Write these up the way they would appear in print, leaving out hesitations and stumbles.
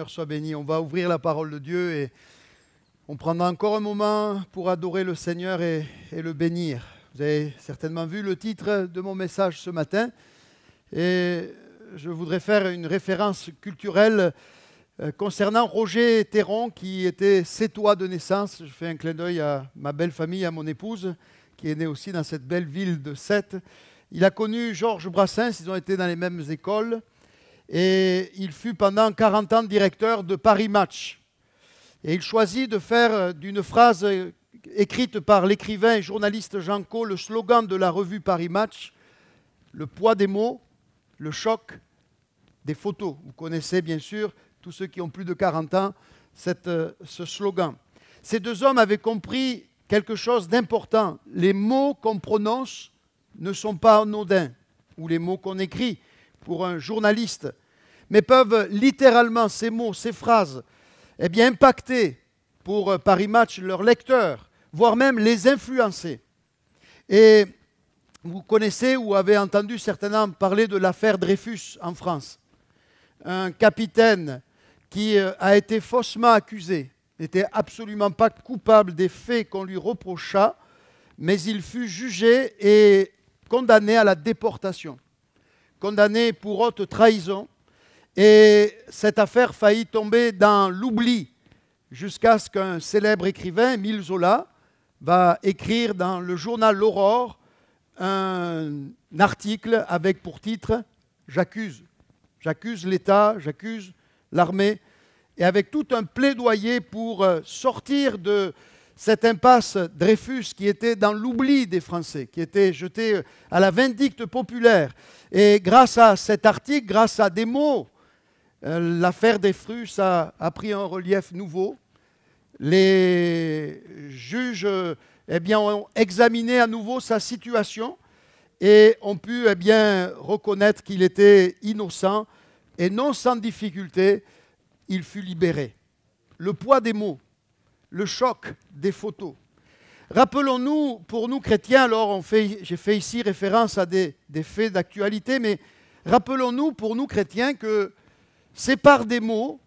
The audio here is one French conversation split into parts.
Seigneur soit béni. On va ouvrir la parole de Dieu et on prendra encore un moment pour adorer le Seigneur et le bénir. Vous avez certainement vu le titre de mon message ce matin et je voudrais faire une référence culturelle concernant Roger Théron qui était sétois de naissance. Je fais un clin d'œil à ma belle famille, à mon épouse qui est née aussi dans cette belle ville de Sète. Il a connu Georges Brassens, ils ont été dans les mêmes écoles. Et il fut pendant 40 ans directeur de Paris Match. Et il choisit de faire d'une phrase écrite par l'écrivain et journaliste Jean Caux le slogan de la revue Paris Match, le poids des mots, le choc des photos. Vous connaissez bien sûr, tous ceux qui ont plus de 40 ans, ce slogan. Ces deux hommes avaient compris quelque chose d'important. Les mots qu'on prononce ne sont pas anodins, ou les mots qu'on écrit pour un journaliste, mais peuvent littéralement, ces mots, ces phrases, impacter pour Paris Match leurs lecteurs, voire même les influencer. Et vous connaissez ou avez entendu certainement parler de l'affaire Dreyfus en France. Un capitaine qui a été faussement accusé, n'était absolument pas coupable des faits qu'on lui reprocha, mais il fut jugé et condamné à la déportation. Condamné pour haute trahison. Et cette affaire faillit tomber dans l'oubli jusqu'à ce qu'un célèbre écrivain, Émile Zola, va écrire dans le journal L'Aurore un article avec pour titre « J'accuse ». J'accuse l'État, j'accuse l'armée, et avec tout un plaidoyer pour sortir de cette impasse Dreyfus qui était dans l'oubli des Français, qui était jeté à la vindicte populaire. Et grâce à cet article, grâce à des mots, l'affaire Dreyfus a pris un relief nouveau. Les juges ont examiné à nouveau sa situation et ont pu reconnaître qu'il était innocent et non sans difficulté, il fut libéré. Le poids des mots, le choc des photos. Rappelons-nous, pour nous chrétiens, alors j'ai fait ici référence à des faits d'actualité, mais rappelons-nous pour nous chrétiens que c'est par des mots,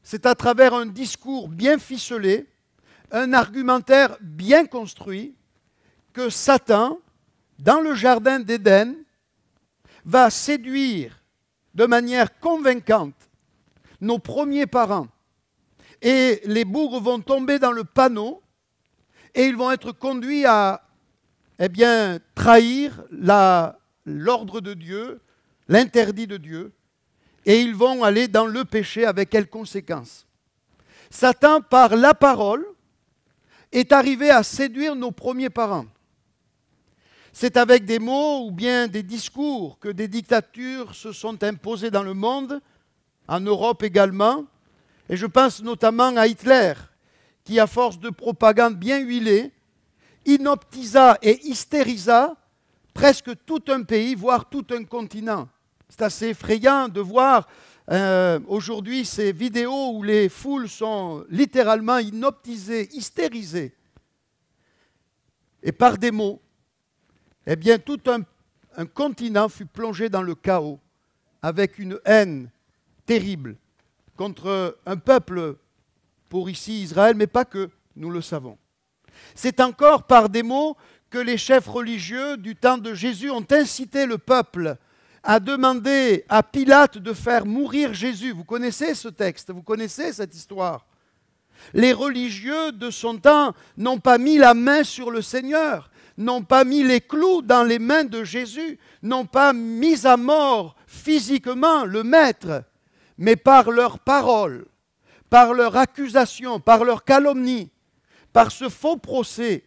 c'est à travers un discours bien ficelé, un argumentaire bien construit, que Satan, dans le jardin d'Éden, va séduire de manière convaincante nos premiers parents. Et les bougres vont tomber dans le panneau et ils vont être conduits à trahir l'ordre de Dieu, l'interdit de Dieu, et ils vont aller dans le péché avec quelles conséquences? Satan, par la parole, est arrivé à séduire nos premiers parents. C'est avec des mots ou bien des discours que des dictatures se sont imposées dans le monde, en Europe également, et je pense notamment à Hitler, qui, à force de propagande bien huilée, inoptisa et hystérisa presque tout un pays, voire tout un continent. C'est assez effrayant de voir aujourd'hui ces vidéos où les foules sont littéralement inoptisées, hystérisées. Et par des mots, tout un continent fut plongé dans le chaos avec une haine terrible contre un peuple, pour ici Israël, mais pas que, nous le savons. C'est encore par des mots que les chefs religieux du temps de Jésus ont incité le peuple à demander à Pilate de faire mourir Jésus. Vous connaissez ce texte, vous connaissez cette histoire. Les religieux de son temps n'ont pas mis la main sur le Seigneur, n'ont pas mis les clous dans les mains de Jésus, n'ont pas mis à mort physiquement le Maître, mais par leurs paroles, par leur accusation, par leur calomnie, par ce faux procès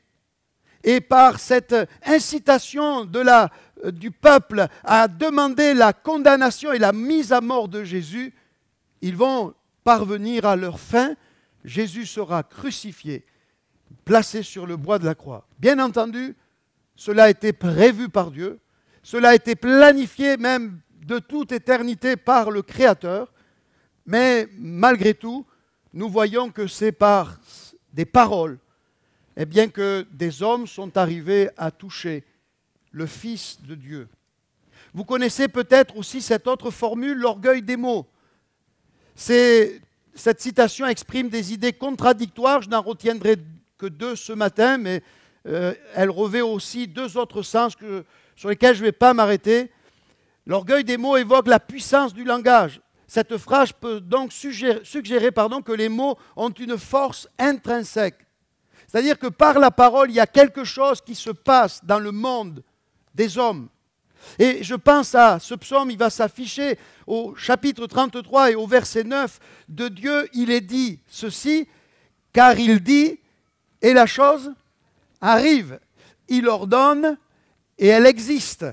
et par cette incitation du peuple à demander la condamnation et la mise à mort de Jésus, ils vont parvenir à leur fin. Jésus sera crucifié, placé sur le bois de la croix. Bien entendu, cela a été prévu par Dieu, cela a été planifié même de toute éternité par le Créateur, mais malgré tout, nous voyons que c'est par des paroles que des hommes sont arrivés à toucher le Fils de Dieu. Vous connaissez peut-être aussi cette autre formule, l'orgueil des mots. C'est cette citation exprime des idées contradictoires. Je n'en retiendrai que deux ce matin, mais elle revêt aussi deux autres sens sur lesquels je ne vais pas m'arrêter. L'orgueil des mots évoque la puissance du langage. Cette phrase peut donc suggérer que les mots ont une force intrinsèque. C'est-à-dire que par la parole, il y a quelque chose qui se passe dans le monde des hommes. Et je pense à ce psaume, il va s'afficher au chapitre 33 et au verset 9. De Dieu, il est dit ceci, car il dit, et la chose arrive. Il ordonne et elle existe.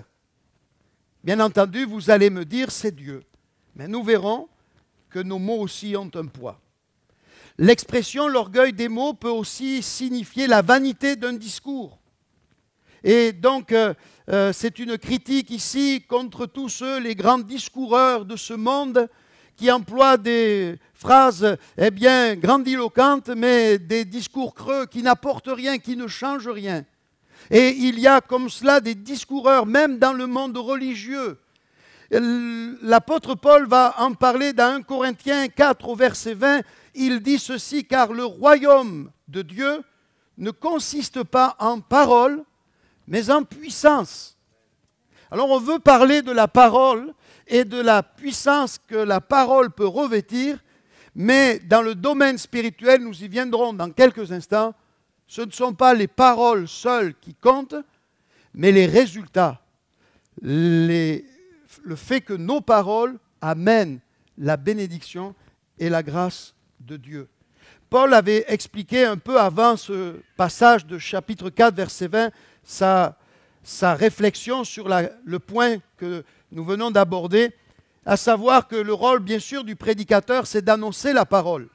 Bien entendu, vous allez me dire, c'est Dieu. Mais nous verrons que nos mots aussi ont un poids. L'expression l'orgueil des mots peut aussi signifier la vanité d'un discours. Et donc, c'est une critique ici contre tous ceux, les grands discoureurs de ce monde, qui emploient des phrases, grandiloquentes, mais des discours creux qui n'apportent rien, qui ne changent rien. Et il y a comme cela des discoureurs, même dans le monde religieux. L'apôtre Paul va en parler dans 1 Corinthiens 4 au verset 20. Il dit ceci, car le royaume de Dieu ne consiste pas en parole, mais en puissance. Alors on veut parler de la parole et de la puissance que la parole peut revêtir, mais dans le domaine spirituel, nous y viendrons dans quelques instants, ce ne sont pas les paroles seules qui comptent, mais les résultats, le fait que nos paroles amènent la bénédiction et la grâce de Dieu. Paul avait expliqué un peu avant ce passage de chapitre 4, verset 20, sa réflexion sur le point que nous venons d'aborder, à savoir que le rôle, bien sûr, du prédicateur, c'est d'annoncer la parole.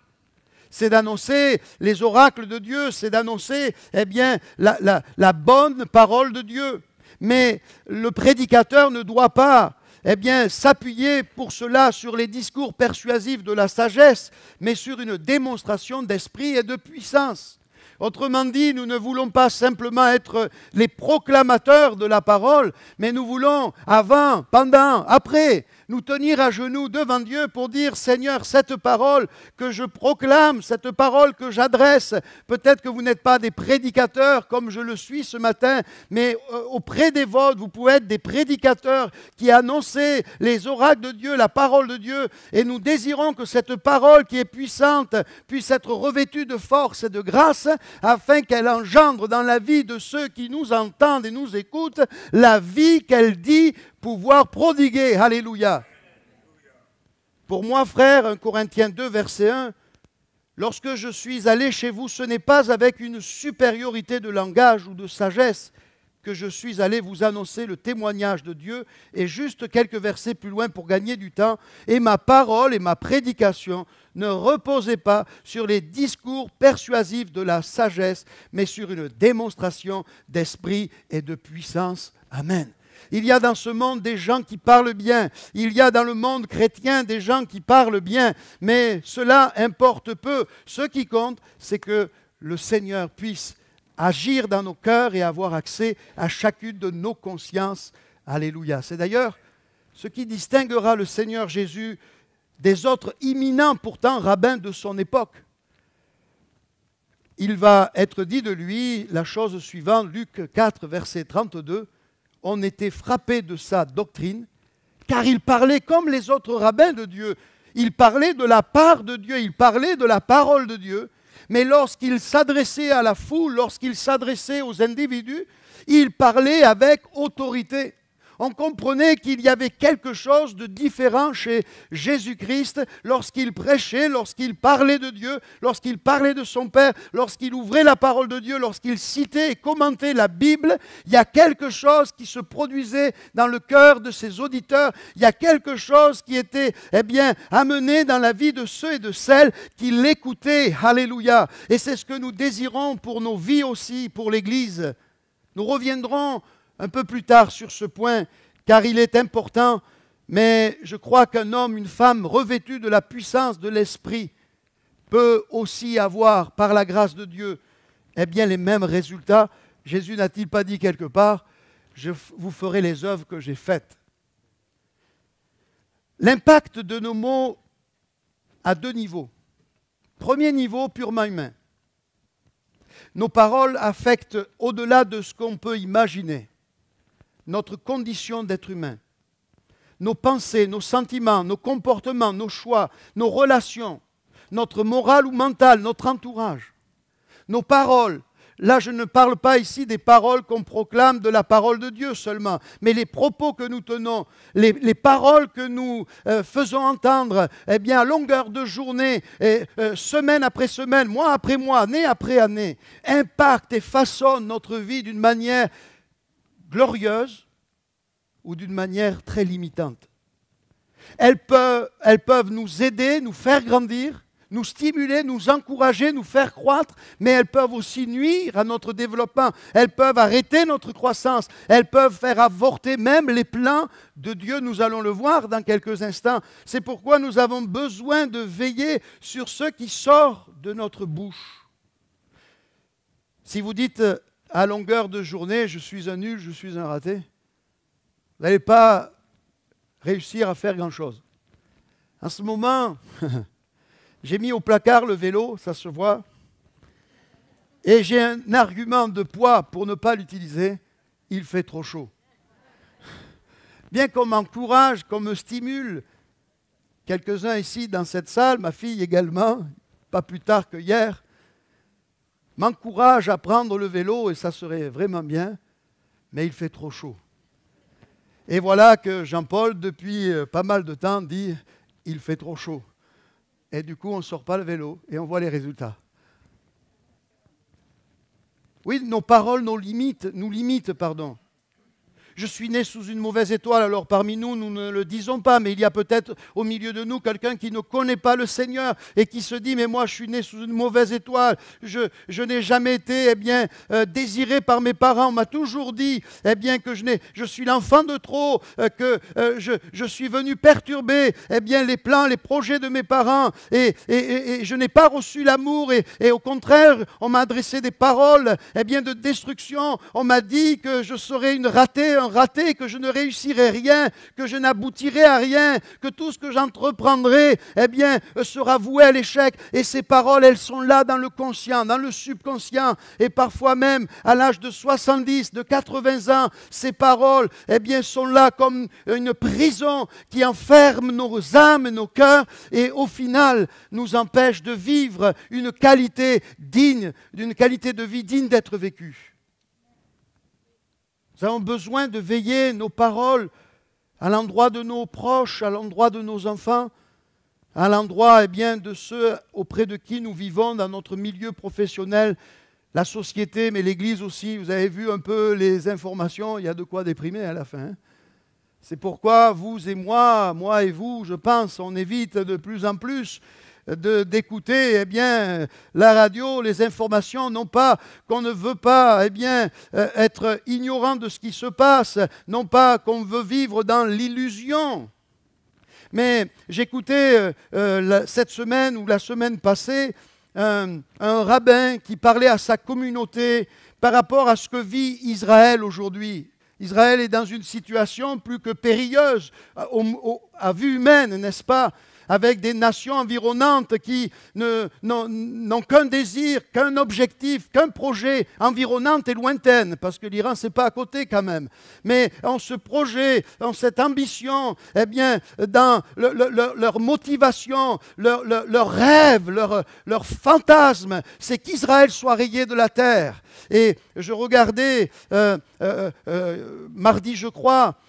C'est d'annoncer les oracles de Dieu, c'est d'annoncer la bonne parole de Dieu. Mais le prédicateur ne doit pas s'appuyer pour cela sur les discours persuasifs de la sagesse, mais sur une démonstration d'esprit et de puissance. Autrement dit, nous ne voulons pas simplement être les proclamateurs de la parole, mais nous voulons, avant, pendant, après, nous tenir à genoux devant Dieu pour dire, Seigneur, cette parole que je proclame, cette parole que j'adresse, peut-être que vous n'êtes pas des prédicateurs comme je le suis ce matin, mais auprès des vôtres, vous pouvez être des prédicateurs qui annoncent les oracles de Dieu, la parole de Dieu, et nous désirons que cette parole qui est puissante puisse être revêtue de force et de grâce, afin qu'elle engendre dans la vie de ceux qui nous entendent et nous écoutent, la vie qu'elle dit pouvoir prodiguer. Alléluia. Pour moi, frère, 1 Corinthiens 2, verset 1, lorsque je suis allé chez vous, ce n'est pas avec une supériorité de langage ou de sagesse que je suis allé vous annoncer le témoignage de Dieu, et juste quelques versets plus loin pour gagner du temps, et ma parole et ma prédication ne reposaient pas sur les discours persuasifs de la sagesse, mais sur une démonstration d'esprit et de puissance. Amen. Il y a dans ce monde des gens qui parlent bien. Il y a dans le monde chrétien des gens qui parlent bien. Mais cela importe peu. Ce qui compte, c'est que le Seigneur puisse agir dans nos cœurs et avoir accès à chacune de nos consciences. Alléluia. C'est d'ailleurs ce qui distinguera le Seigneur Jésus des autres imminents pourtant rabbins de son époque. Il va être dit de lui la chose suivante, Luc 4, verset 32. On était frappé de sa doctrine, car il parlait comme les autres rabbins de Dieu. Il parlait de la part de Dieu, il parlait de la parole de Dieu, mais lorsqu'il s'adressait à la foule, lorsqu'il s'adressait aux individus, il parlait avec autorité. On comprenait qu'il y avait quelque chose de différent chez Jésus-Christ lorsqu'il prêchait, lorsqu'il parlait de Dieu, lorsqu'il parlait de son Père, lorsqu'il ouvrait la parole de Dieu, lorsqu'il citait et commentait la Bible. Il y a quelque chose qui se produisait dans le cœur de ses auditeurs. Il y a quelque chose qui était amené dans la vie de ceux et de celles qui l'écoutaient. Alléluia. Et c'est ce que nous désirons pour nos vies aussi, pour l'Église. Nous reviendrons un peu plus tard sur ce point, car il est important, mais je crois qu'un homme, une femme revêtue de la puissance de l'Esprit peut aussi avoir, par la grâce de Dieu, les mêmes résultats. Jésus n'a-t-il pas dit quelque part, « Je vous ferai les œuvres que j'ai faites ». L'impact de nos mots à deux niveaux. Premier niveau purement humain. Nos paroles affectent au-delà de ce qu'on peut imaginer notre condition d'être humain. Nos pensées, nos sentiments, nos comportements, nos choix, nos relations, notre morale ou mentale, notre entourage. Nos paroles. Là, je ne parle pas ici des paroles qu'on proclame de la parole de Dieu seulement, mais les propos que nous tenons, les paroles que nous faisons entendre, eh bien, à longueur de journée, semaine après semaine, mois après mois, année après année, impactent et façonnent notre vie d'une manière glorieuse ou d'une manière très limitante. Elles peuvent nous aider, nous faire grandir, nous stimuler, nous encourager, nous faire croître, mais elles peuvent aussi nuire à notre développement. Elles peuvent arrêter notre croissance. Elles peuvent faire avorter même les plans de Dieu. Nous allons le voir dans quelques instants. C'est pourquoi nous avons besoin de veiller sur ce qui sort de notre bouche. Si vous dites à longueur de journée, je suis un nul, je suis un raté, vous n'allez pas réussir à faire grand-chose. En ce moment, j'ai mis au placard le vélo, ça se voit, et j'ai un argument de poids pour ne pas l'utiliser, il fait trop chaud. Bien qu'on m'encourage, qu'on me stimule, quelques-uns ici dans cette salle, ma fille également, pas plus tard que hier, m'encourage à prendre le vélo, et ça serait vraiment bien, mais il fait trop chaud. Et voilà que Jean-Paul, depuis pas mal de temps, dit « il fait trop chaud ». Et du coup, on ne sort pas le vélo et on voit les résultats. Oui, nos paroles nous limitent. Je suis né sous une mauvaise étoile, alors parmi nous, nous ne le disons pas, mais il y a peut-être au milieu de nous quelqu'un qui ne connaît pas le Seigneur et qui se dit, mais moi je suis né sous une mauvaise étoile, je n'ai jamais été désiré par mes parents, on m'a toujours dit que je suis l'enfant de trop, que je suis venu perturber les plans, les projets de mes parents et je n'ai pas reçu l'amour et au contraire, on m'a adressé des paroles de destruction, on m'a dit que je serais un raté, que je ne réussirai rien, que je n'aboutirai à rien, que tout ce que j'entreprendrai sera voué à l'échec. Et ces paroles, elles sont là dans le conscient, dans le subconscient. Et parfois même, à l'âge de 70, de 80 ans, ces paroles sont là comme une prison qui enferme nos âmes, nos cœurs, et au final, nous empêche de vivre une qualité de vie digne d'être vécue. Nous avons besoin de veiller nos paroles à l'endroit de nos proches, à l'endroit de nos enfants, à l'endroit de ceux auprès de qui nous vivons dans notre milieu professionnel, la société, mais l'Église aussi. Vous avez vu un peu les informations, il y a de quoi déprimer à la fin. C'est pourquoi vous et moi et vous, je pense, on évite de plus en plus d'écouter la radio, les informations, non pas qu'on ne veut pas être ignorant de ce qui se passe, non pas qu'on veut vivre dans l'illusion. Mais j'écoutais cette semaine ou la semaine passée un rabbin qui parlait à sa communauté par rapport à ce que vit Israël aujourd'hui. Israël est dans une situation plus que périlleuse à vue humaine, n'est-ce pas ? Avec des nations environnantes qui n'ont qu'un désir, qu'un objectif, qu'un projet environnant et lointaine, parce que l'Iran, ce n'est pas à côté quand même. Mais en ce projet, en cette ambition, dans leur motivation, leur rêve, leur fantasme, c'est qu'Israël soit rayé de la terre. Et je regardais mardi, je crois,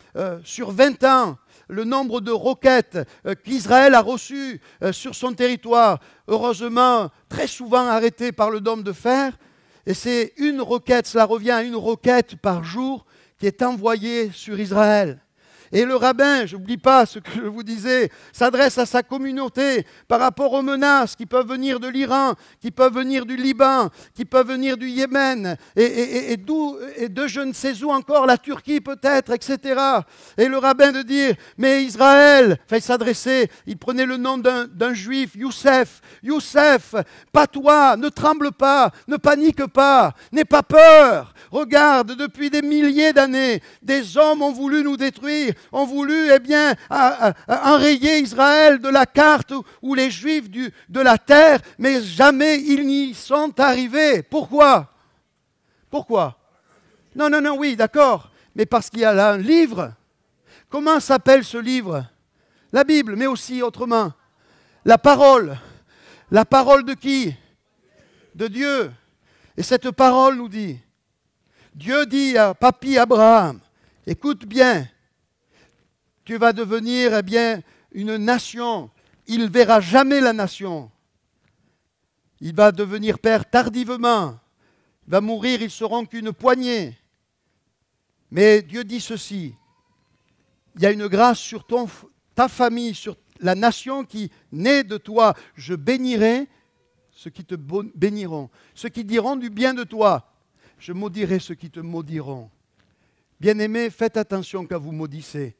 sur 20 ans, le nombre de roquettes qu'Israël a reçues sur son territoire, heureusement très souvent arrêtées par le dôme de fer, et c'est une roquette, cela revient à une roquette par jour qui est envoyée sur Israël. Et le rabbin, je n'oublie pas ce que je vous disais, s'adresse à sa communauté par rapport aux menaces qui peuvent venir de l'Iran, qui peuvent venir du Liban, qui peuvent venir du Yémen, et de je ne sais où encore, la Turquie peut-être, etc. Et le rabbin de dire, mais Israël, il s'adressait, il prenait le nom d'un juif, Youssef, pas toi, ne tremble pas, ne panique pas, n'aie pas peur. Regarde, depuis des milliers d'années, des hommes ont voulu nous détruire. ont voulu enrayer Israël de la carte ou les Juifs de la terre, mais jamais ils n'y sont arrivés. Pourquoi? Pourquoi? Non, oui, d'accord, mais parce qu'il y a là un livre. Comment s'appelle ce livre? La Bible, mais aussi autrement. La parole. La parole de qui? De Dieu. Et cette parole nous dit, Dieu dit à papy Abraham, écoute bien, tu vas devenir une nation. Il ne verra jamais la nation. Il va devenir père tardivement. Il va mourir, ils ne seront qu'une poignée. Mais Dieu dit ceci, il y a une grâce sur ta famille, sur la nation qui naît de toi. Je bénirai ceux qui te béniront. Ceux qui diront du bien de toi, je maudirai ceux qui te maudiront. Bien-aimés, faites attention quand vous maudissez.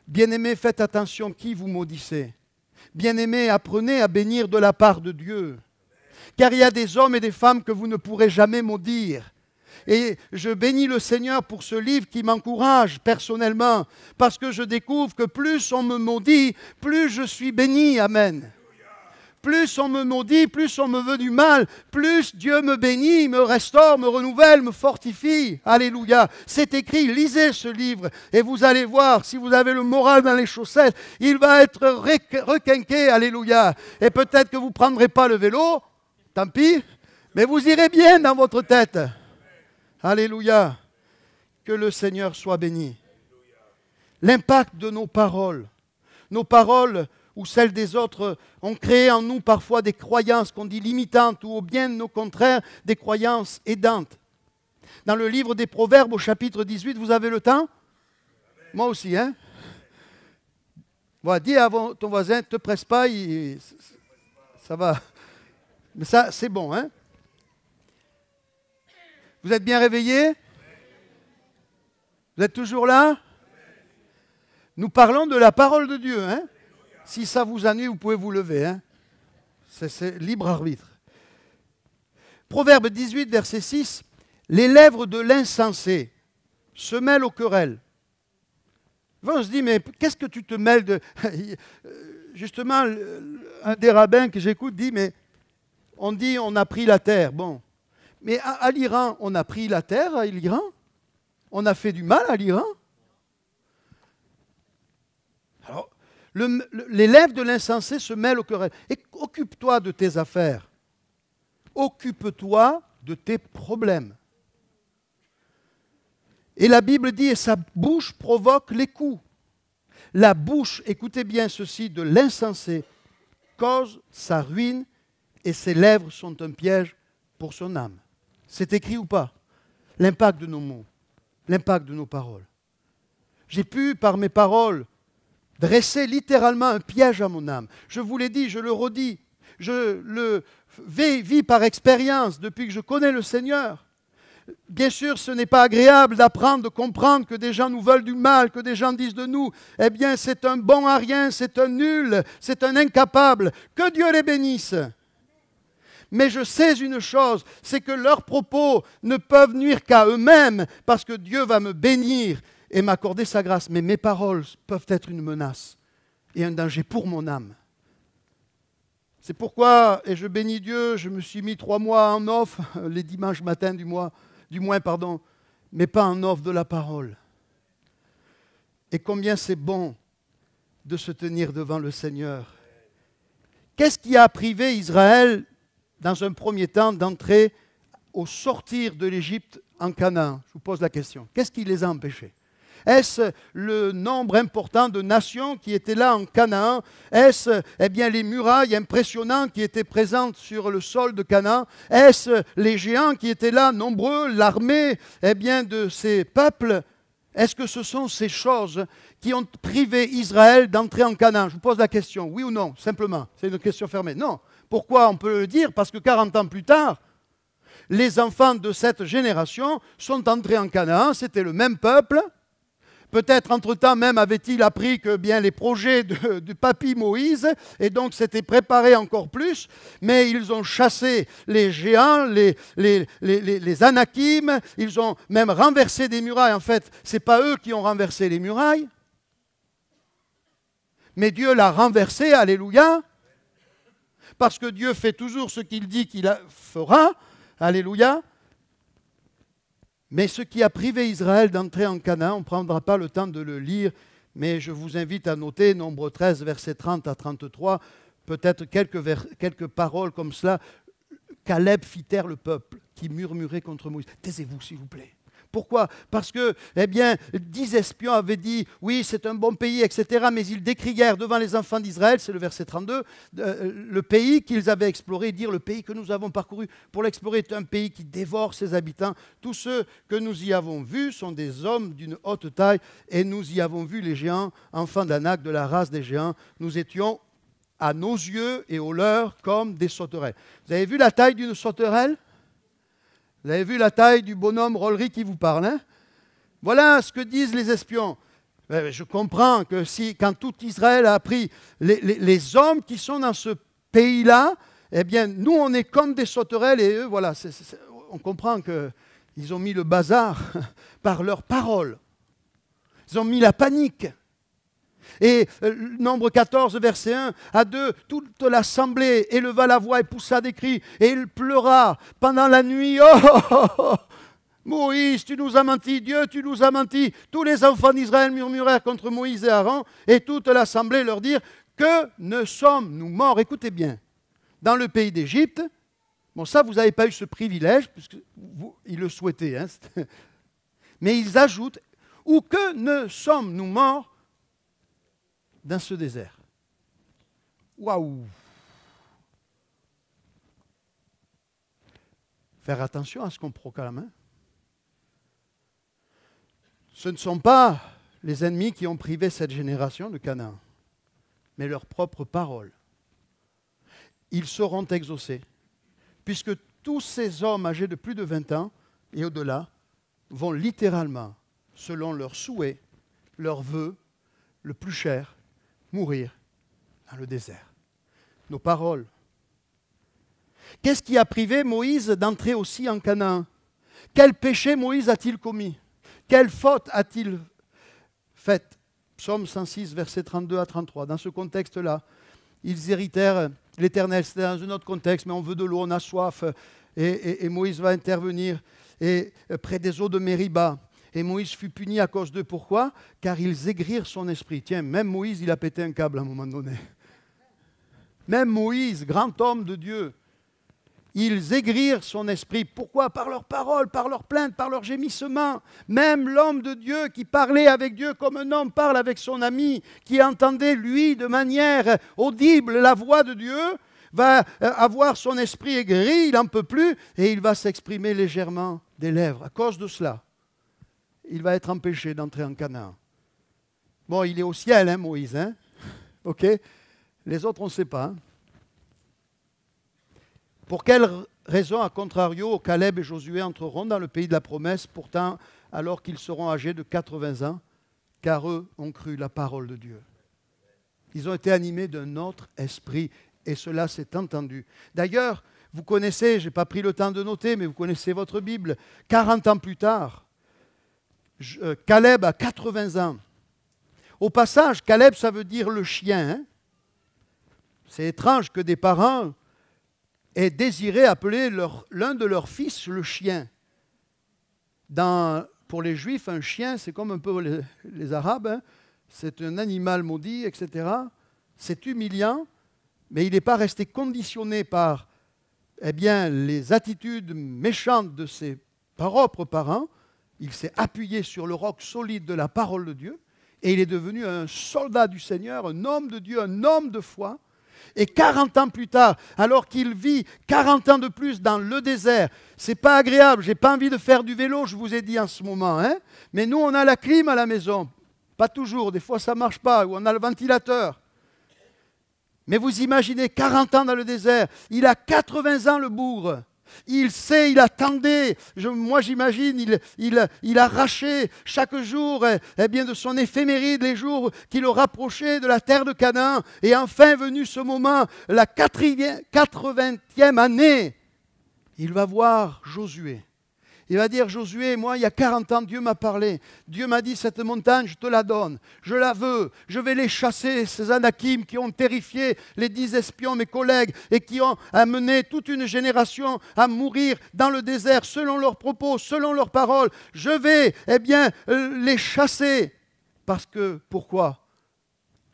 Bien-aimés, faites attention qui vous maudissez. Bien-aimés, apprenez à bénir de la part de Dieu. Car il y a des hommes et des femmes que vous ne pourrez jamais maudire. Et je bénis le Seigneur pour ce livre qui m'encourage personnellement, parce que je découvre que plus on me maudit, plus je suis béni. Amen. Plus on me maudit, plus on me veut du mal, plus Dieu me bénit, me restaure, me renouvelle, me fortifie. Alléluia. C'est écrit, lisez ce livre et vous allez voir, si vous avez le moral dans les chaussettes, il va être requinqué. Alléluia. Et peut-être que vous ne prendrez pas le vélo, tant pis, mais vous irez bien dans votre tête. Alléluia. Que le Seigneur soit béni. L'impact de nos paroles ou celles des autres ont créé en nous parfois des croyances qu'on dit limitantes ou au bien au contraire des croyances aidantes. Dans le livre des Proverbes au chapitre 18, vous avez le temps? Moi aussi, hein? Voilà, dis à ton voisin, ne te presse pas, ça va. Mais ça, c'est bon, hein? Vous êtes bien réveillés? Vous êtes toujours là? Nous parlons de la parole de Dieu, hein? Si ça vous ennuie, vous pouvez vous lever, hein? C'est libre arbitre. Proverbe 18, verset 6. Les lèvres de l'insensé se mêlent aux querelles. On se dit, mais qu'est-ce que tu te mêles de... Justement, un des rabbins que j'écoute dit, mais on dit on a pris la terre. Bon. Mais à l'Iran, on a pris la terre à l'Iran? On a fait du mal à l'Iran? Alors, les lèvres de l'insensé se mêlent aux querelles. Et occupe-toi de tes affaires. Occupe-toi de tes problèmes. Et la Bible dit, et sa bouche provoque les coups. La bouche, écoutez bien ceci, de l'insensé cause sa ruine et ses lèvres sont un piège pour son âme. C'est écrit ou pas? L'impact de nos mots, l'impact de nos paroles. J'ai pu, par mes paroles, dresser littéralement un piège à mon âme. Je vous l'ai dit, je le redis. Je le vis par expérience depuis que je connais le Seigneur. Bien sûr, ce n'est pas agréable d'apprendre, de comprendre que des gens nous veulent du mal, que des gens disent de nous, eh bien, c'est un bon à rien, c'est un nul, c'est un incapable. Que Dieu les bénisse. Mais je sais une chose, c'est que leurs propos ne peuvent nuire qu'à eux-mêmes, parce que Dieu va me bénir et m'accorder sa grâce. Mais mes paroles peuvent être une menace et un danger pour mon âme. C'est pourquoi, et je bénis Dieu, je me suis mis 3 mois en off, les dimanches matins du mois, mais pas en off de la parole. Et combien c'est bon de se tenir devant le Seigneur. Qu'est-ce qui a privé Israël, dans un premier temps, d'entrer au sortir de l'Égypte en Canaan? Je vous pose la question. Qu'est-ce qui les a empêchés? Est-ce le nombre important de nations qui étaient là en Canaan? Est-ce les murailles impressionnantes qui étaient présentes sur le sol de Canaan? Est-ce les géants qui étaient là, nombreux, l'armée de ces peuples? Est-ce que ce sont ces choses qui ont privé Israël d'entrer en Canaan? Je vous pose la question, oui ou non, simplement. C'est une question fermée. Non. Pourquoi on peut le dire? Parce que 40 ans plus tard, les enfants de cette génération sont entrés en Canaan, c'était le même peuple. Peut-être entre-temps même avait-il appris que bien les projets du papy Moïse, et donc s'étaient préparés encore plus, mais ils ont chassé les géants, les Anakim, ils ont même renversé des murailles. En fait, ce n'est pas eux qui ont renversé les murailles, Mais Dieu l'a renversé, alléluia. Parce que Dieu fait toujours ce qu'il dit qu'il fera, alléluia. Mais ce qui a privé Israël d'entrer en Canaan, on ne prendra pas le temps de le lire, mais je vous invite à noter, Nombre 13, versets 30 à 33, peut-être quelques paroles comme cela. Caleb fit taire le peuple qui murmurait contre Moïse. Taisez-vous, s'il vous plaît. Pourquoi? Parce que, 10 espions avaient dit, oui, c'est un bon pays, etc., mais ils décrièrent devant les enfants d'Israël, c'est le verset 32, le pays qu'ils avaient exploré, dire le pays que nous avons parcouru pour l'explorer est un pays qui dévore ses habitants. Tous ceux que nous y avons vus sont des hommes d'une haute taille, et nous y avons vu les géants, enfants d'Anak, de la race des géants. Nous étions à nos yeux et aux leurs comme des sauterelles. Vous avez vu la taille d'une sauterelle? Vous avez vu la taille du bonhomme Rollery qui vous parle, hein? Voilà ce que disent les espions. Je comprends que quand tout Israël a appris les hommes qui sont dans ce pays-là, nous, on est comme des sauterelles et eux, voilà, on comprend qu'ils ont mis le bazar par leurs paroles. Ils ont mis la panique. Et Nombre 14, verset 1 à 2, toute l'assemblée éleva la voix et poussa des cris, et il pleura pendant la nuit. Oh, oh, oh, oh. Moïse, tu nous as menti, Dieu, tu nous as menti. Tous les enfants d'Israël murmurèrent contre Moïse et Aaron, et toute l'assemblée leur dirent, que ne sommes-nous morts? Écoutez bien, dans le pays d'Égypte, bon ça vous n'avez pas eu ce privilège, puisque ils le souhaitaient, hein, mais ils ajoutent, ou que ne sommes-nous morts dans ce désert. Waouh! Faire attention à ce qu'on proclame. Hein? Ce ne sont pas les ennemis qui ont privé cette génération de Canaan, mais leurs propres paroles. Ils seront exaucés, puisque tous ces hommes âgés de plus de 20 ans et au-delà vont littéralement, selon leurs souhaits, leurs vœux, le plus cher, mourir dans le désert. Nos paroles. Qu'est-ce qui a privé Moïse d'entrer aussi en Canaan? Quel péché Moïse a-t-il commis? Quelle faute a-t-il faite? Psaume 106, versets 32 à 33. Dans ce contexte-là, ils irritèrent l'Éternel. C'était dans un autre contexte, mais on veut de l'eau, on a soif. Et Moïse va intervenir près des eaux de Mériba. Et Moïse fut puni à cause d'eux. Pourquoi? Car ils aigrirent son esprit. Tiens, même Moïse, il a pété un câble à un moment donné. Même Moïse, grand homme de Dieu, ils aigrirent son esprit. Pourquoi? Par leurs paroles, par leurs plaintes, par leurs gémissements. Même l'homme de Dieu qui parlait avec Dieu comme un homme parle avec son ami, qui entendait, lui, de manière audible, la voix de Dieu, va avoir son esprit aigri, il n'en peut plus, et il va s'exprimer légèrement des lèvres. À cause de cela, il va être empêché d'entrer en Canaan. Bon, il est au ciel, hein, Moïse, hein? OK? Les autres, on ne sait pas. Hein? Pour quelle raison, à contrario, Caleb et Josué entreront dans le pays de la promesse, pourtant, alors qu'ils seront âgés de 80 ans, car eux ont cru la parole de Dieu. Ils ont été animés d'un autre esprit, et cela s'est entendu. D'ailleurs, vous connaissez, je n'ai pas pris le temps de noter, mais vous connaissez votre Bible, 40 ans plus tard, Caleb a 80 ans. Au passage, Caleb, ça veut dire le chien. Hein? C'est étrange que des parents aient désiré appeler l'un de leurs fils le chien. Pour les Juifs, un chien, c'est comme un peu les Arabes. Hein? C'est un animal maudit, etc. C'est humiliant, mais il n'est pas resté conditionné par les attitudes méchantes de ses propres parents. Il s'est appuyé sur le roc solide de la parole de Dieu et il est devenu un soldat du Seigneur, un homme de Dieu, un homme de foi. Et 40 ans plus tard, alors qu'il vit 40 ans de plus dans le désert, c'est pas agréable, j'ai pas envie de faire du vélo, je vous ai dit en ce moment, hein? Mais nous on a la clim à la maison, pas toujours, des fois ça marche pas, ou on a le ventilateur. Mais vous imaginez 40 ans dans le désert, il a 80 ans le bougre. Il sait, il attendait, moi j'imagine, il arrachait chaque jour de son éphéméride les jours qui le rapprochaient de la terre de Canaan. Et enfin venu ce moment, la 80e année, il va voir Josué. Il va dire, Josué, moi, il y a 40 ans, Dieu m'a parlé. Dieu m'a dit, cette montagne, je te la donne. Je la veux. Je vais les chasser, ces Anakim qui ont terrifié les 10 espions, mes collègues, et qui ont amené toute une génération à mourir dans le désert, selon leurs propos, selon leurs paroles. Je vais, les chasser. Parce que, pourquoi?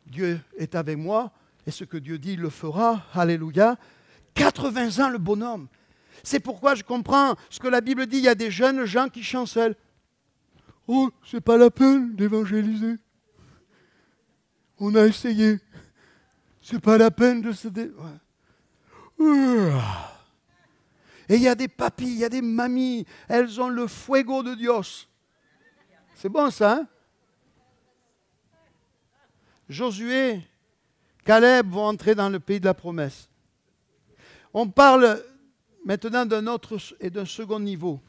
Dieu est avec moi, et ce que Dieu dit, il le fera. Alléluia. 80 ans, le bonhomme. C'est pourquoi je comprends ce que la Bible dit. Il y a des jeunes gens qui chancellent. Oh, c'est pas la peine d'évangéliser. On a essayé. C'est pas la peine de se... Et il y a des papis, il y a des mamies. Elles ont le fuego de Dios. C'est bon ça, hein? Josué, Caleb vont entrer dans le pays de la promesse. On parle maintenant d'un autre et d'un second niveau,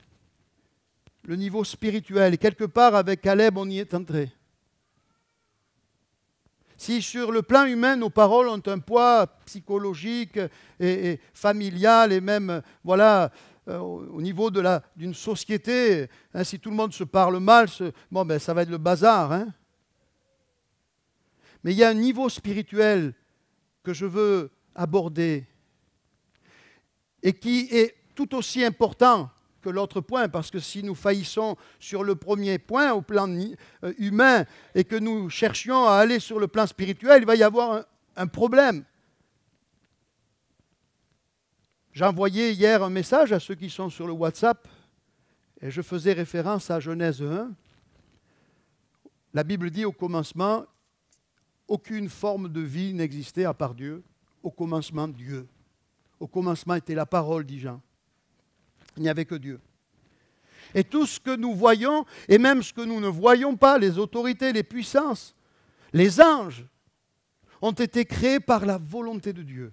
le niveau spirituel. Et quelque part, avec Caleb, on y est entré. Si sur le plan humain, nos paroles ont un poids psychologique et familial, et même, au niveau d'une société, hein, si tout le monde se parle mal, ça va être le bazar. Hein. Mais il y a un niveau spirituel que je veux aborder et qui est tout aussi important que l'autre point, parce que si nous faillissons sur le premier point, au plan humain, et que nous cherchions à aller sur le plan spirituel, il va y avoir un problème. J'ai envoyé hier un message à ceux qui sont sur le WhatsApp, et je faisais référence à Genèse 1. La Bible dit au commencement, aucune forme de vie n'existait à part Dieu. Au commencement, Dieu. Au commencement était la parole, dit Jean. Il n'y avait que Dieu. Et tout ce que nous voyons, et même ce que nous ne voyons pas, les autorités, les puissances, les anges, ont été créés par la volonté de Dieu.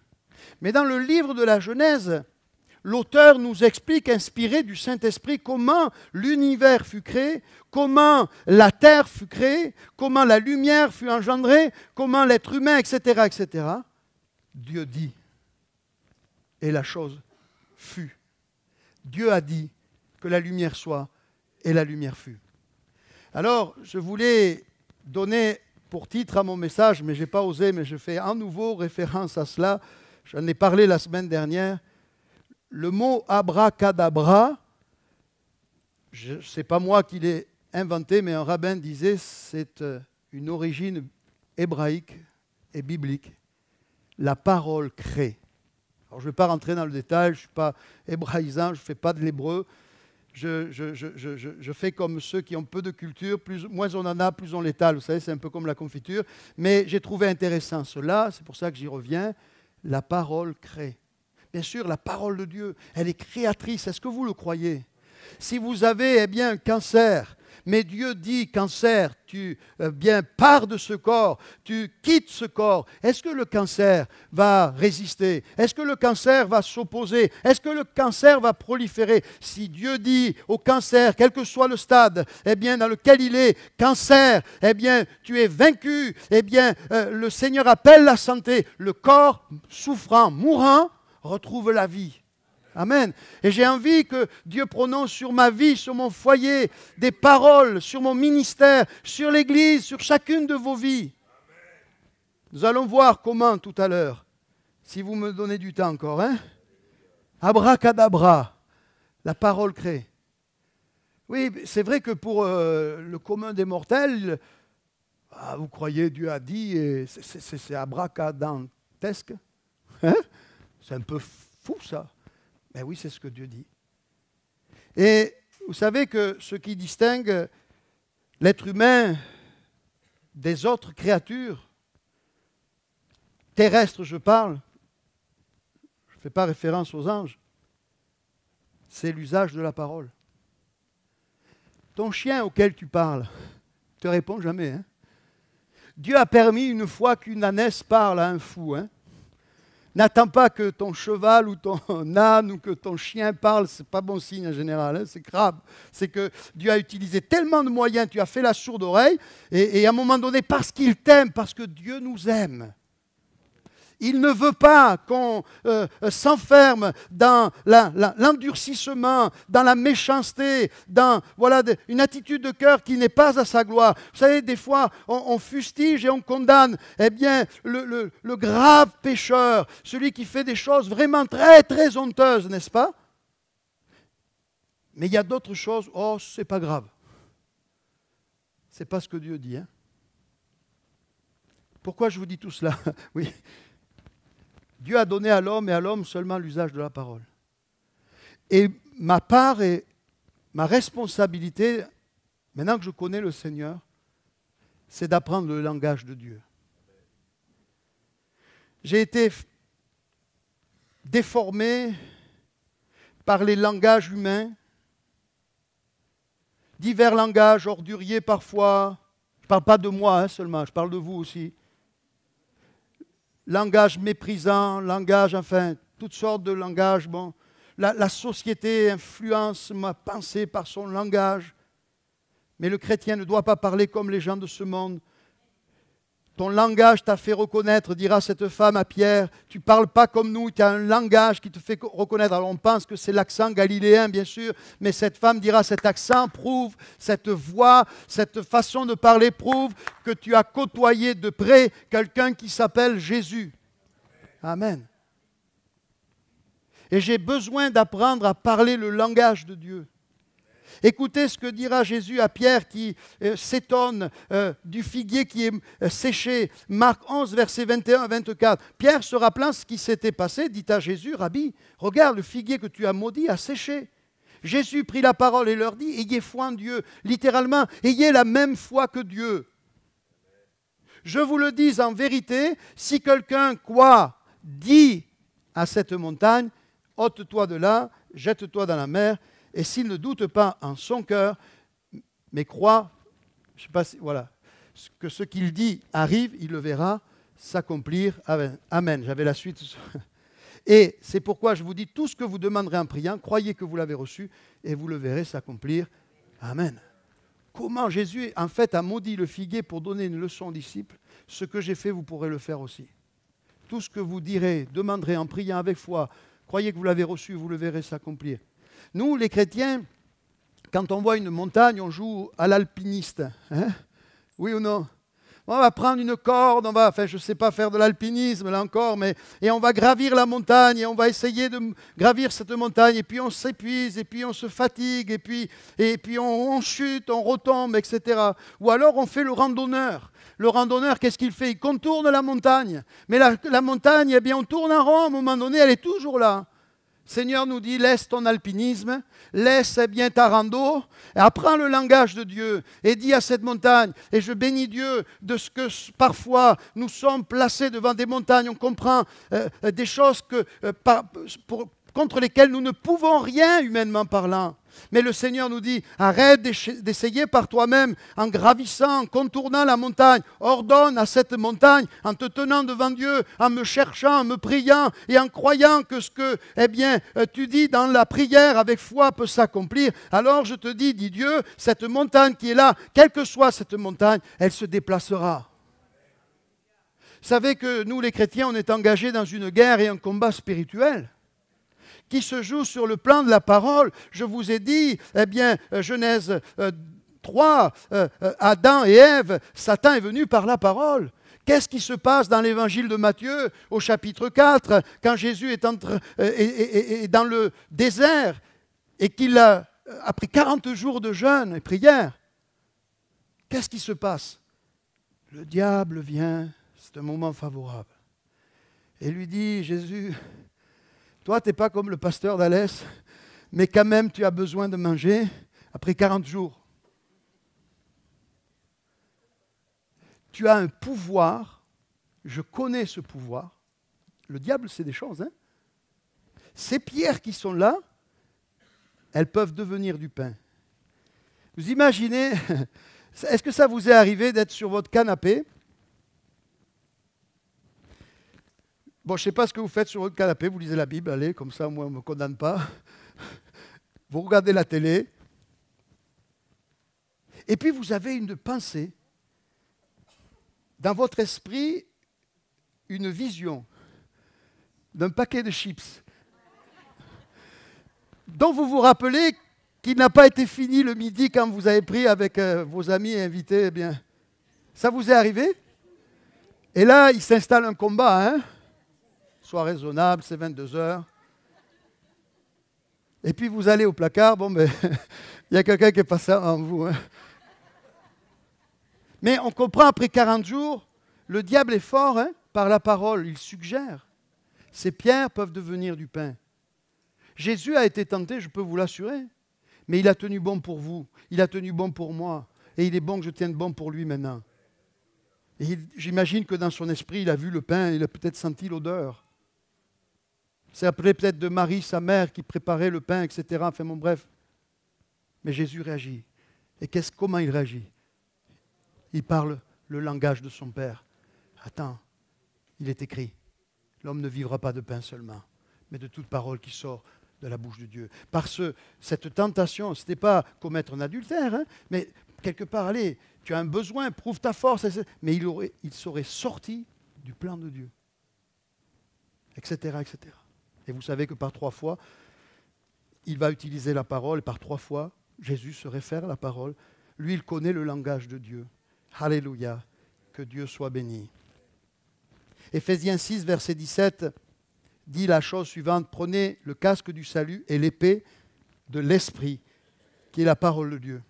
Mais dans le livre de la Genèse, l'auteur nous explique, inspiré du Saint-Esprit, comment l'univers fut créé, comment la terre fut créée, comment la lumière fut engendrée, comment l'être humain, etc., etc. Dieu dit, et la chose fut. Dieu a dit que la lumière soit, et la lumière fut. Alors, je voulais donner pour titre à mon message, mais je n'ai pas osé, mais je fais à nouveau référence à cela. J'en ai parlé la semaine dernière. Le mot abracadabra, ce n'est pas moi qui l'ai inventé, mais un rabbin disait c'est une origine hébraïque et biblique. La parole crée. Alors, je ne vais pas rentrer dans le détail, je ne suis pas hébraïsant, je ne fais pas de l'hébreu. Je fais comme ceux qui ont peu de culture, moins on en a, plus on l'étale. Vous savez, c'est un peu comme la confiture. Mais j'ai trouvé intéressant cela, c'est pour ça que j'y reviens. La parole crée. Bien sûr, la parole de Dieu, elle est créatrice. Est-ce que vous le croyez? Si vous avez un cancer, mais Dieu dit, cancer, tu pars de ce corps, tu quittes ce corps. Est-ce que le cancer va résister? Est-ce que le cancer va s'opposer? Est-ce que le cancer va proliférer? Si Dieu dit au cancer, quel que soit le stade, dans lequel il est, cancer, tu es vaincu, le Seigneur appelle la santé. Le corps souffrant, mourant, retrouve la vie. Amen. Et j'ai envie que Dieu prononce sur ma vie, sur mon foyer, des paroles, sur mon ministère, sur l'Église, sur chacune de vos vies. Nous allons voir comment tout à l'heure, si vous me donnez du temps encore. Hein? Abracadabra, la parole crée. Oui, c'est vrai que pour le commun des mortels, vous croyez Dieu a dit, et c'est abracadantesque. Hein? C'est un peu fou ça. Ben oui, c'est ce que Dieu dit. Et vous savez que ce qui distingue l'être humain des autres créatures, terrestres je parle, je ne fais pas référence aux anges, c'est l'usage de la parole. Ton chien auquel tu parles ne te répond jamais. Hein? Dieu a permis une fois qu'une ânesse parle à un fou. Hein? N'attends pas que ton cheval ou ton âne ou que ton chien parle, ce n'est pas bon signe en général, hein, c'est grave. C'est que Dieu a utilisé tellement de moyens, tu as fait la sourde oreille, et à un moment donné, parce qu'il t'aime, parce que Dieu nous aime, Il ne veut pas qu'on s'enferme dans l'endurcissement, dans la méchanceté, dans une attitude de cœur qui n'est pas à sa gloire. Vous savez, des fois, on fustige et on condamne le grave pécheur, celui qui fait des choses vraiment très, très honteuses, n'est-ce pas? Mais il y a d'autres choses, oh, c'est pas grave. C'est pas ce que Dieu dit. Hein? Pourquoi je vous dis tout cela? Oui. Dieu a donné à l'homme et à l'homme seulement l'usage de la parole. Et ma part et ma responsabilité, maintenant que je connais le Seigneur, c'est d'apprendre le langage de Dieu. J'ai été déformé par les langages humains, divers langages orduriers parfois. Je ne parle pas de moi seulement, je parle de vous aussi. Langage méprisant, langage, enfin, toutes sortes de langages. Bon, la société influence ma pensée par son langage. Mais le chrétien ne doit pas parler comme les gens de ce monde. Ton langage t'a fait reconnaître, dira cette femme à Pierre. Tu ne parles pas comme nous, tu as un langage qui te fait reconnaître. Alors on pense que c'est l'accent galiléen, bien sûr, mais cette femme dira cet accent prouve, cette voix, cette façon de parler prouve que tu as côtoyé de près quelqu'un qui s'appelle Jésus. Amen. Et j'ai besoin d'apprendre à parler le langage de Dieu. Écoutez ce que dira Jésus à Pierre qui s'étonne du figuier qui est séché. Marc 11, versets 21 à 24. Pierre, se rappelant ce qui s'était passé, dit à Jésus, Rabbi, regarde, le figuier que tu as maudit a séché. Jésus prit la parole et leur dit, ayez foi en Dieu. Littéralement, ayez la même foi que Dieu. Je vous le dis en vérité, si quelqu'un dit à cette montagne, ôte-toi de là, jette-toi dans la mer, et s'il ne doute pas en son cœur, mais croit, je sais pas si, voilà, que ce qu'il dit arrive, il le verra s'accomplir. Amen. J'avais la suite. Et c'est pourquoi je vous dis, tout ce que vous demanderez en priant, croyez que vous l'avez reçu et vous le verrez s'accomplir. Amen. Comment Jésus, en fait, a maudit le figuier pour donner une leçon aux disciples, ce que j'ai fait, vous pourrez le faire aussi. Tout ce que vous direz, demanderez en priant avec foi, croyez que vous l'avez reçu, vous le verrez s'accomplir. Nous, les chrétiens, quand on voit une montagne, on joue à l'alpiniste. Hein? Oui ou non? On va prendre une corde, je ne sais pas faire de l'alpinisme là encore, et on va gravir la montagne, et on va essayer de gravir cette montagne, et puis on s'épuise, et puis on se fatigue, et puis on chute, on retombe, etc. Ou alors on fait le randonneur. Le randonneur, qu'est-ce qu'il fait? Il contourne la montagne. Mais la montagne, eh bien, on tourne en rond, à un moment donné, elle est toujours là. Seigneur nous dit, laisse ton alpinisme, laisse bien ta rando, et apprends le langage de Dieu, et dis à cette montagne, et je bénis Dieu de ce que parfois nous sommes placés devant des montagnes, on comprend des choses contre lesquelles nous ne pouvons rien humainement parlant. Mais le Seigneur nous dit, arrête d'essayer par toi-même, en gravissant, en contournant la montagne. Ordonne à cette montagne, en te tenant devant Dieu, en me cherchant, en me priant et en croyant que ce que tu dis dans la prière avec foi peut s'accomplir. Alors je te dis, dit Dieu, cette montagne qui est là, quelle que soit cette montagne, elle se déplacera. Vous savez que nous, les chrétiens, on est engagés dans une guerre et un combat spirituel qui se joue sur le plan de la parole. Je vous ai dit, Genèse 3, Adam et Ève, Satan est venu par la parole. Qu'est-ce qui se passe dans l'évangile de Matthieu, au chapitre 4, quand Jésus est dans le désert et qu'il a, après 40 jours de jeûne et prière, qu'est-ce qui se passe? Le diable vient, c'est un moment favorable, et lui dit, Jésus, toi, tu n'es pas comme le pasteur d'Alès, mais quand même, tu as besoin de manger après 40 jours. Tu as un pouvoir, je connais ce pouvoir. Le diable, c'est des choses. Hein? Ces pierres qui sont là, elles peuvent devenir du pain. Vous imaginez, est-ce que ça vous est arrivé d'être sur votre canapé? Bon, je ne sais pas ce que vous faites sur votre canapé, vous lisez la Bible, allez, comme ça, moi, on ne me condamne pas. Vous regardez la télé. Et puis, vous avez une pensée. Dans votre esprit, une vision. d'un paquet de chips, dont vous vous rappelez qu'il n'a pas été fini le midi quand vous avez pris avec vos amis et invités. Eh bien, ça vous est arrivé? Et là, il s'installe un combat, hein? Sois raisonnable, c'est 22 heures. Et puis vous allez au placard, bon ben, il y a quelqu'un qui est passé avant vous. Hein? Mais on comprend après 40 jours, le diable est fort, hein, par la parole, il suggère. Ces pierres peuvent devenir du pain. Jésus a été tenté, je peux vous l'assurer, mais il a tenu bon pour vous, il a tenu bon pour moi, et il est bon que je tienne bon pour lui maintenant. Et j'imagine que dans son esprit, il a vu le pain, il a peut-être senti l'odeur. C'est après peut-être de Marie, sa mère, qui préparait le pain, etc. Enfin bon, bref. Mais Jésus réagit. Et comment il réagit? Il parle le langage de son Père. Attends, il est écrit, l'homme ne vivra pas de pain seulement, mais de toute parole qui sort de la bouche de Dieu. Parce que cette tentation, ce n'était pas commettre un adultère, hein, mais quelque part, allez, tu as un besoin, prouve ta force, mais il serait sorti du plan de Dieu, etc., etc. Et vous savez que par 3 fois, il va utiliser la parole, et par 3 fois, Jésus se réfère à la parole. Lui, il connaît le langage de Dieu. Alléluia, que Dieu soit béni. Éphésiens 6, verset 17, dit la chose suivante, prenez le casque du salut et l'épée de l'esprit, qui est la parole de Dieu.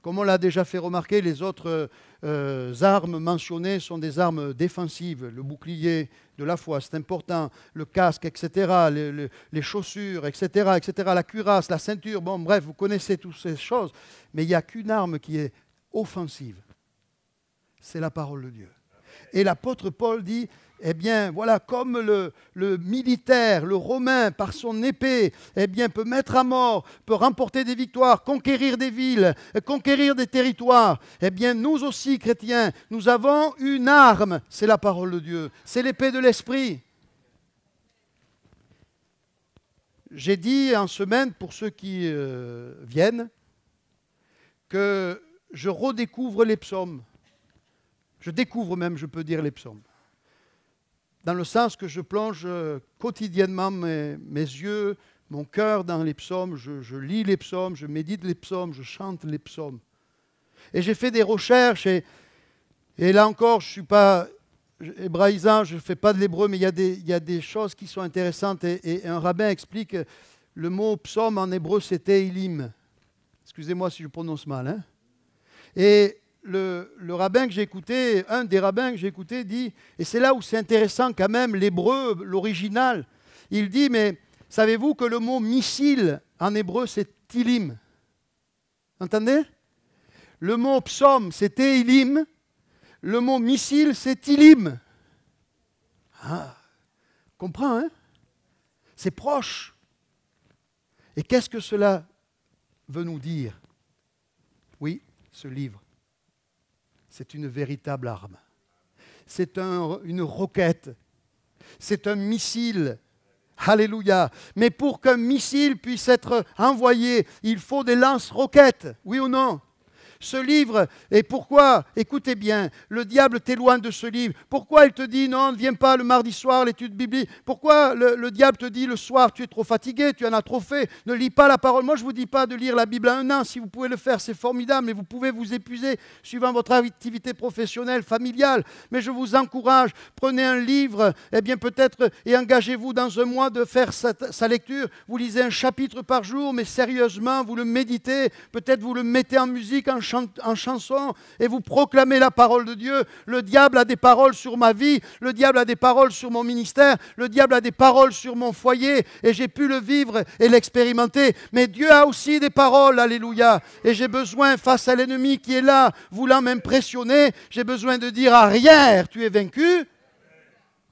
Comme on l'a déjà fait remarquer, les autres armes mentionnées sont des armes défensives. Le bouclier de la foi, c'est important. Le casque, etc. Les chaussures, etc., etc. La cuirasse, la ceinture. Bon, bref, vous connaissez toutes ces choses. Mais il n'y a qu'une arme qui est offensive. C'est la parole de Dieu. Et l'apôtre Paul dit, eh bien, voilà, comme le militaire, le romain, par son épée, eh bien, peut mettre à mort, peut remporter des victoires, conquérir des villes, conquérir des territoires, eh bien, nous aussi, chrétiens, nous avons une arme, c'est la parole de Dieu, c'est l'épée de l'esprit. J'ai dit en semaine, pour ceux qui viennent, que je redécouvre les psaumes. Je découvre même, je peux dire, les psaumes. Dans le sens que je plonge quotidiennement mes yeux, mon cœur dans les psaumes, je lis les psaumes, je médite les psaumes, je chante les psaumes. Et j'ai fait des recherches, et là encore, je ne suis pas hébraïsant, je ne fais pas de l'hébreu, mais il y a des choses qui sont intéressantes. Et un rabbin explique, le mot psaume en hébreu, c'est Tehillim. Excusez-moi si je prononce mal. Hein. Et le rabbin que j'ai écouté, un des rabbins que j'ai écouté dit, et c'est là où c'est intéressant quand même, l'hébreu, l'original, il dit, mais savez-vous que le mot missile en hébreu c'est tilim? Entendez? Le mot psaume c'est Tehillim, le mot missile c'est tilim. Ah, comprends, hein? C'est proche. Et qu'est-ce que cela veut nous dire? Oui, ce livre. C'est une véritable arme. C'est une roquette. C'est un missile. Alléluia. Mais pour qu'un missile puisse être envoyé, il faut des lance-roquettes. Oui ou non? Ce livre, et pourquoi, écoutez bien, le diable t'éloigne de ce livre. Pourquoi il te dit non, ne viens pas le mardi soir, l'étude biblique. Pourquoi le diable te dit le soir, tu es trop fatigué, tu en as trop fait, ne lis pas la parole. Moi, je ne vous dis pas de lire la Bible en 1 an. Si vous pouvez le faire, c'est formidable, mais vous pouvez vous épuiser suivant votre activité professionnelle, familiale. Mais je vous encourage, prenez un livre, eh bien peut-être, et engagez-vous dans un mois de faire sa lecture. Vous lisez un chapitre par jour, mais sérieusement, vous le méditez. Peut-être vous le mettez en musique, en chanson, et vous proclamez la parole de Dieu. Le diable a des paroles sur ma vie, le diable a des paroles sur mon ministère, le diable a des paroles sur mon foyer, et j'ai pu le vivre et l'expérimenter. Mais Dieu a aussi des paroles, alléluia. Et j'ai besoin, face à l'ennemi qui est là, voulant m'impressionner, j'ai besoin de dire arrière, tu es vaincu.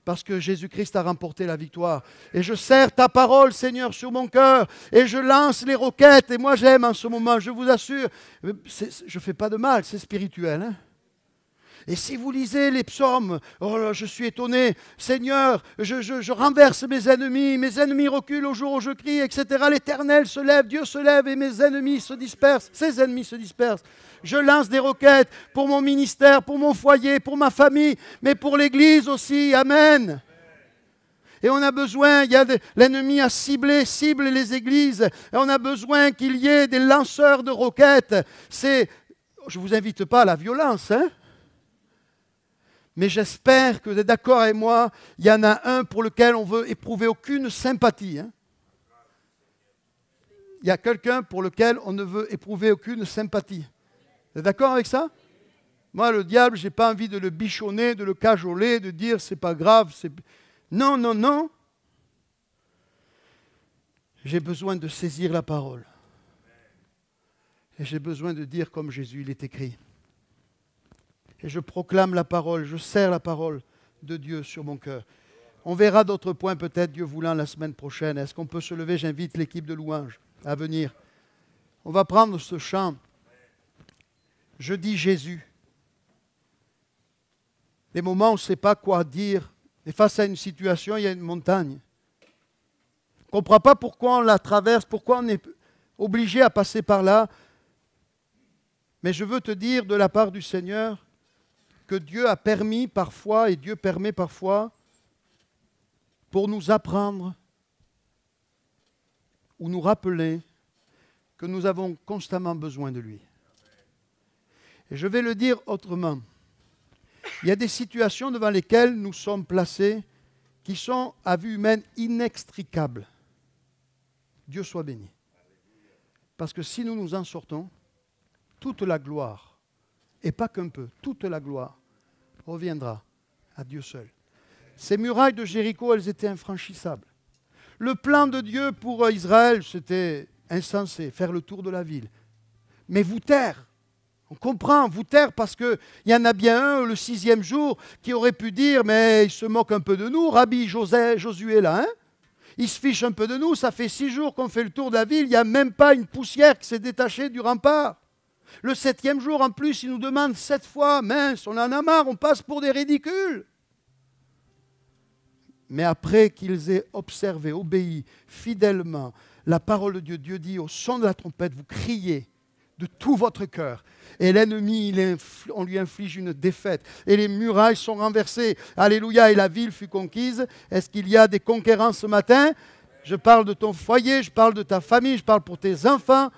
Parce que Jésus-Christ a remporté la victoire. Et je serre ta parole, Seigneur, sur mon cœur. Et je lance les roquettes. Et moi, j'aime en ce moment, je vous assure. Je ne fais pas de mal, c'est spirituel. Hein? Et si vous lisez les psaumes, oh là, je suis étonné. Seigneur, je renverse mes ennemis reculent au jour où je crie, etc. L'Éternel se lève, Dieu se lève et mes ennemis se dispersent. Ses ennemis se dispersent. Je lance des roquettes pour mon ministère, pour mon foyer, pour ma famille, mais pour l'Église aussi. Amen. Et on a besoin, l'ennemi a cible les églises. Et on a besoin qu'il y ait des lanceurs de roquettes. Je ne vous invite pas à la violence, hein? Mais j'espère que vous êtes d'accord avec moi. Il y en a un pour lequel on veut éprouver aucune sympathie, hein? Il y a quelqu'un pour lequel on ne veut éprouver aucune sympathie. Vous êtes d'accord avec ça? Moi, le diable, je n'ai pas envie de le bichonner, de le cajoler, de dire c'est pas grave. Non, non, non. J'ai besoin de saisir la parole. Et j'ai besoin de dire comme Jésus, il est écrit. Et je proclame la parole, je serre la parole de Dieu sur mon cœur. On verra d'autres points peut-être, Dieu voulant, la semaine prochaine. Est-ce qu'on peut se lever? J'invite l'équipe de louange à venir. On va prendre ce chant. Je dis Jésus. Des moments où on ne sait pas quoi dire. Et face à une situation, il y a une montagne. On ne comprend pas pourquoi on la traverse, pourquoi on est obligé à passer par là. Mais je veux te dire de la part du Seigneur que Dieu a permis parfois, et Dieu permet parfois, pour nous apprendre ou nous rappeler que nous avons constamment besoin de lui. Et je vais le dire autrement. Il y a des situations devant lesquelles nous sommes placés qui sont, à vue humaine, inextricables. Dieu soit béni. Parce que si nous nous en sortons, toute la gloire, et pas qu'un peu, toute la gloire reviendra à Dieu seul. Ces murailles de Jéricho, elles étaient infranchissables. Le plan de Dieu pour Israël, c'était insensé, faire le tour de la ville. Mais vous taire, on comprend, vous taire parce qu'il y en a bien un, le 6e jour, qui aurait pu dire, mais il se moque un peu de nous, Rabbi Josué là, hein? Il se fiche un peu de nous, ça fait 6 jours qu'on fait le tour de la ville, il n'y a même pas une poussière qui s'est détachée du rempart. Le 7e jour, en plus, il nous demande 7 fois, mince, on en a marre, on passe pour des ridicules. Mais après qu'ils aient observé, obéi fidèlement la parole de Dieu, Dieu dit au son de la trompette, vous criez de tout votre cœur. Et l'ennemi, on lui inflige une défaite. Et les murailles sont renversées. Alléluia, et la ville fut conquise. Est-ce qu'il y a des conquérants ce matin? Je parle de ton foyer, je parle de ta famille, je parle pour tes enfants,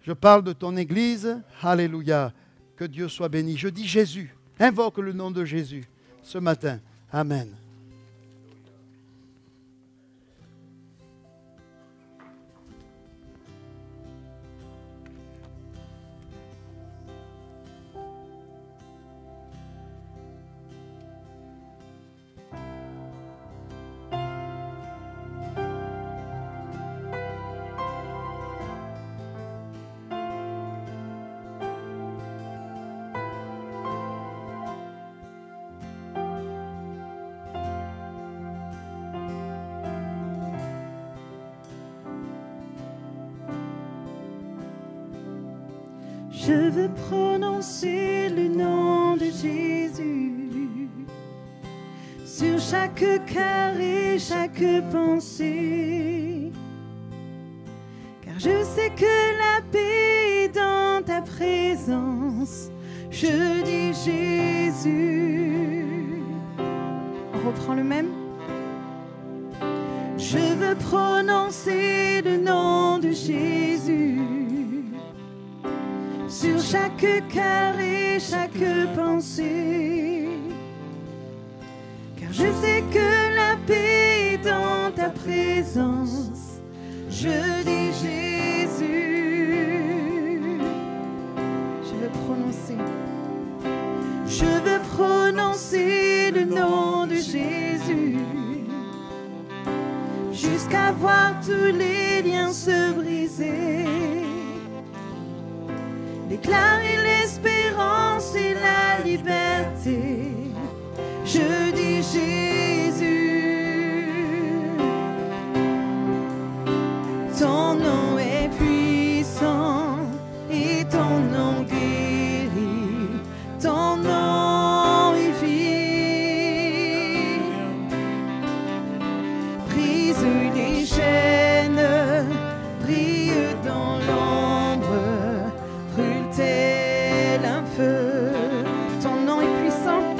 je parle de ton église. Alléluia, que Dieu soit béni. Je dis Jésus, invoque le nom de Jésus ce matin. Amen. Je veux prononcer le nom de Jésus sur chaque cœur et chaque pensée, car je sais que la paix est dans ta présence. Je dis Jésus. On reprend le même. Je veux prononcer le nom de Jésus sur chaque cœur et chaque pensée, car je sais que la paix est dans ta présence. Je dis Jésus. Je veux prononcer le nom de Jésus jusqu'à voir tous les liens se briser, déclarer l'espérance et la liberté. Je dis Jésus, ton nom est puissant et ton nom guérit, ton nom est vie. Brise les chaînes, brille dans l'ombre, brûle tel un feu. Ton nom est puissant,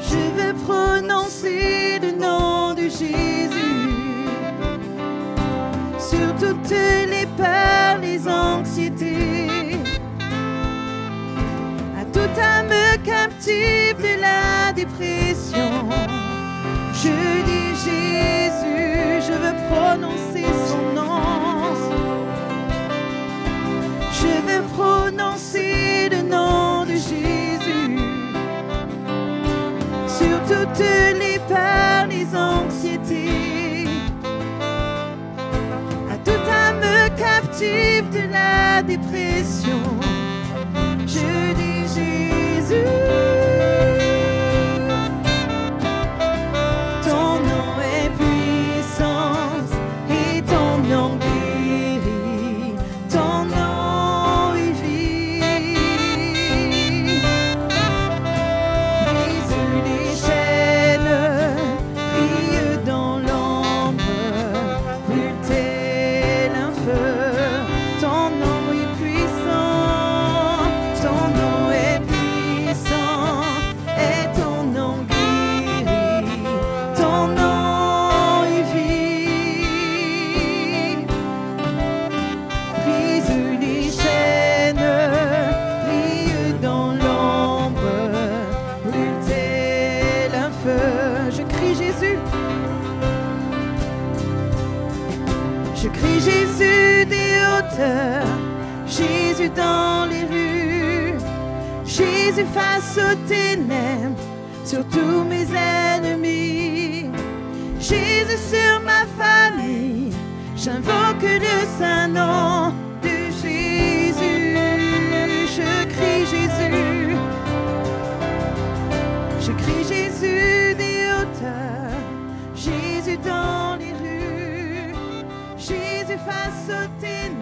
Je veux prononcer le nom de Jésus sur toutes les peurs, les anxiétés, à toute âme captive de la dépression. Je dis Jésus, je veux prononcer son nom. Je veux prononcer le nom de Jésus sur toutes les peurs, les anxiétés, à toute âme captive de la dépression. Je dis Jésus. Jésus dans les rues, Jésus face aux ténèbres, sur tous mes ennemis, Jésus sur ma famille, j'invoque le saint nom de Jésus. Je crie Jésus, je crie Jésus des hauteurs, Jésus dans les rues, Jésus face aux ténèbres,